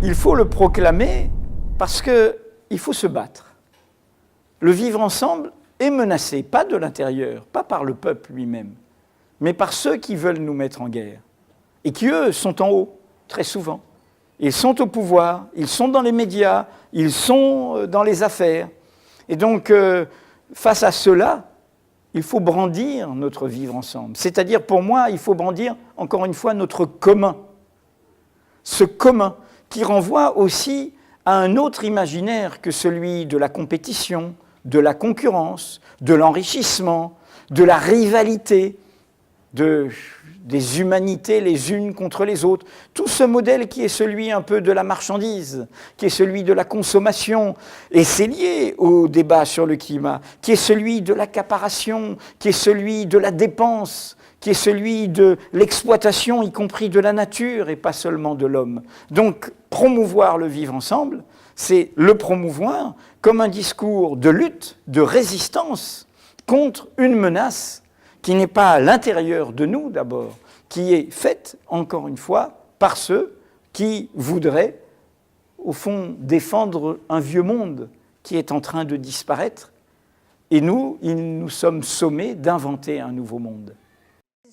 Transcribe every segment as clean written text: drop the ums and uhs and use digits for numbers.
il faut le proclamer parce qu'il faut se battre. Le vivre ensemble est menacé, pas de l'intérieur, pas par le peuple lui-même, mais par ceux qui veulent nous mettre en guerre, et qui, eux, sont en haut, très souvent. Ils sont au pouvoir, ils sont dans les médias, ils sont dans les affaires. Et donc, face à cela, il faut brandir notre vivre ensemble. C'est-à-dire, pour moi, il faut brandir, encore une fois, notre commun. Ce commun qui renvoie aussi à un autre imaginaire que celui de la compétition, de la concurrence, de l'enrichissement, de la rivalité, des humanités les unes contre les autres. Tout ce modèle qui est celui un peu de la marchandise, qui est celui de la consommation, et c'est lié au débat sur le climat, qui est celui de l'accaparation, qui est celui de la dépense, qui est celui de l'exploitation, y compris de la nature et pas seulement de l'homme. Donc, promouvoir le vivre ensemble, c'est le promouvoir comme un discours de lutte, de résistance contre une menace qui n'est pas à l'intérieur de nous d'abord, qui est faite, encore une fois, par ceux qui voudraient, au fond, défendre un vieux monde qui est en train de disparaître. Et nous sommes sommés d'inventer un nouveau monde.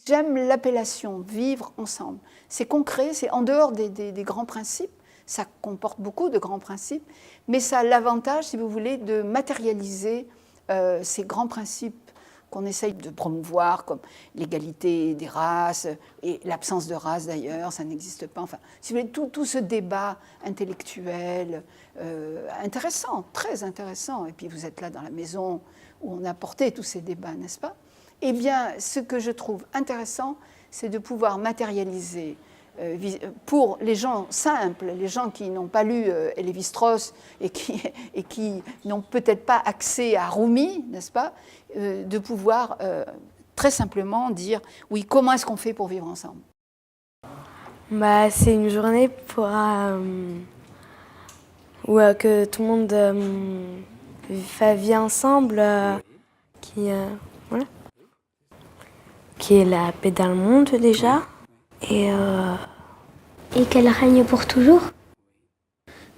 J'aime l'appellation « vivre ensemble ». C'est concret, c'est en dehors des grands principes. Ça comporte beaucoup de grands principes, mais ça a l'avantage, si vous voulez, de matérialiser ces grands principes qu'on essaye de promouvoir, comme l'égalité des races, et l'absence de race d'ailleurs, ça n'existe pas. Enfin, si vous voulez, tout ce débat intellectuel, intéressant, très intéressant, et puis vous êtes là dans la maison où on a porté tous ces débats, n'est-ce pas? Eh bien, ce que je trouve intéressant, c'est de pouvoir matérialiser pour les gens simples, les gens qui n'ont pas lu Lévi-Strauss et qui n'ont peut-être pas accès à Rumi, n'est-ce pas, de pouvoir très simplement dire, oui, comment est-ce qu'on fait pour vivre ensemble? C'est une journée pour où que tout le monde vit ensemble, voilà, qui est la paix dans le monde déjà. Et qu'elle règne pour toujours.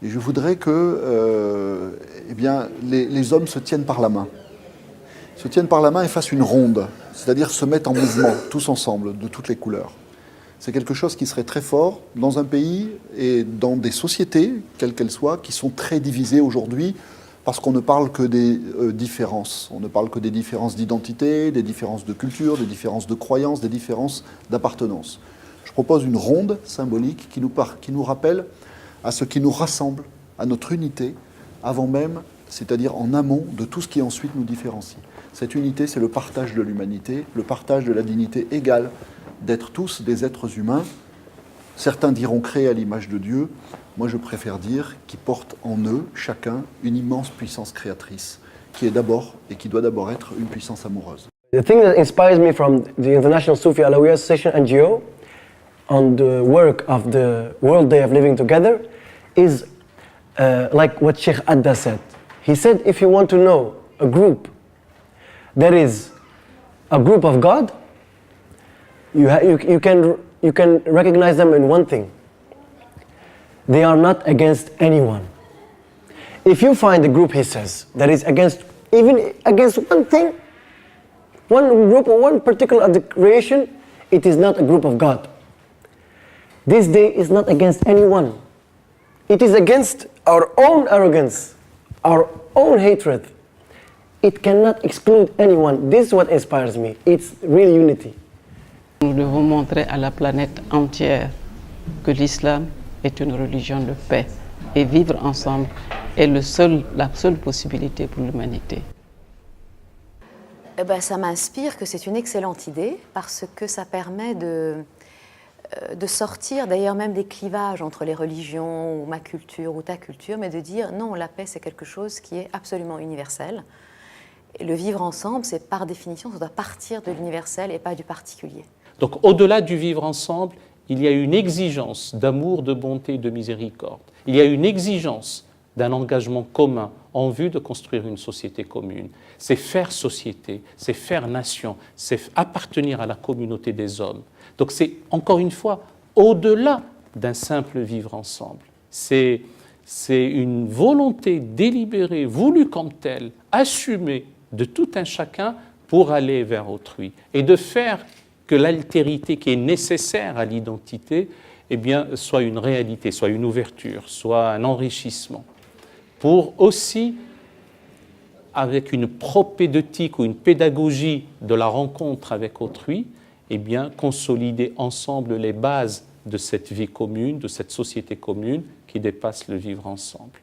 Et je voudrais que les hommes se tiennent par la main. Se tiennent par la main et fassent une ronde, c'est-à-dire se mettent en mouvement, tous ensemble, de toutes les couleurs. C'est quelque chose qui serait très fort dans un pays et dans des sociétés, quelles qu'elles soient, qui sont très divisées aujourd'hui, parce qu'on ne parle que des différences. On ne parle que des différences d'identité, des différences de culture, des différences de croyances, des différences d'appartenance. Je propose une ronde symbolique qui nous rappelle à ce qui nous rassemble, à notre unité, avant même, c'est-à-dire en amont de tout ce qui ensuite nous différencie. Cette unité, c'est le partage de l'humanité, le partage de la dignité égale d'être tous des êtres humains. Certains diront créés à l'image de Dieu. Moi, je préfère dire qu'ils portent en eux, chacun, une immense puissance créatrice, qui est d'abord et qui doit d'abord être une puissance amoureuse. The thing that inspires me from the International Sufi Alawiya Association, NGO, on the work of the World Day of Living Together is like what Sheikh Adda said. He said, if you want to know a group that is a group of God, you can recognize them in one thing. They are not against anyone. If you find a group, he says, that is even against one thing, one group or one particular of the creation, it is not a group of God. This day is not against anyone. It is against our own arrogance, our own hatred. It cannot exclude anyone. This is what inspires me. It's real unity. Nous devons montrer à la planète entière que l'islam est une religion de paix et vivre ensemble est la seule possibilité pour l'humanité. Ça m'inspire que c'est une excellente idée parce que ça permet de sortir d'ailleurs même des clivages entre les religions ou ma culture ou ta culture, mais de dire non, la paix c'est quelque chose qui est absolument universel. Et le vivre ensemble, c'est par définition, ça doit partir de l'universel et pas du particulier. Donc au-delà du vivre ensemble, il y a une exigence d'amour, de bonté, de miséricorde. Il y a une exigence d'un engagement commun en vue de construire une société commune. C'est faire société, c'est faire nation, c'est appartenir à la communauté des hommes. Donc c'est, encore une fois, au-delà d'un simple vivre ensemble. c'est une volonté délibérée, voulue comme telle, assumée de tout un chacun pour aller vers autrui et de faire que l'altérité qui est nécessaire à l'identité eh bien, soit une réalité, soit une ouverture, soit un enrichissement, pour aussi, avec une propédeutique ou une pédagogie de la rencontre avec autrui, eh bien, consolider ensemble les bases de cette vie commune, de cette société commune qui dépasse le vivre ensemble.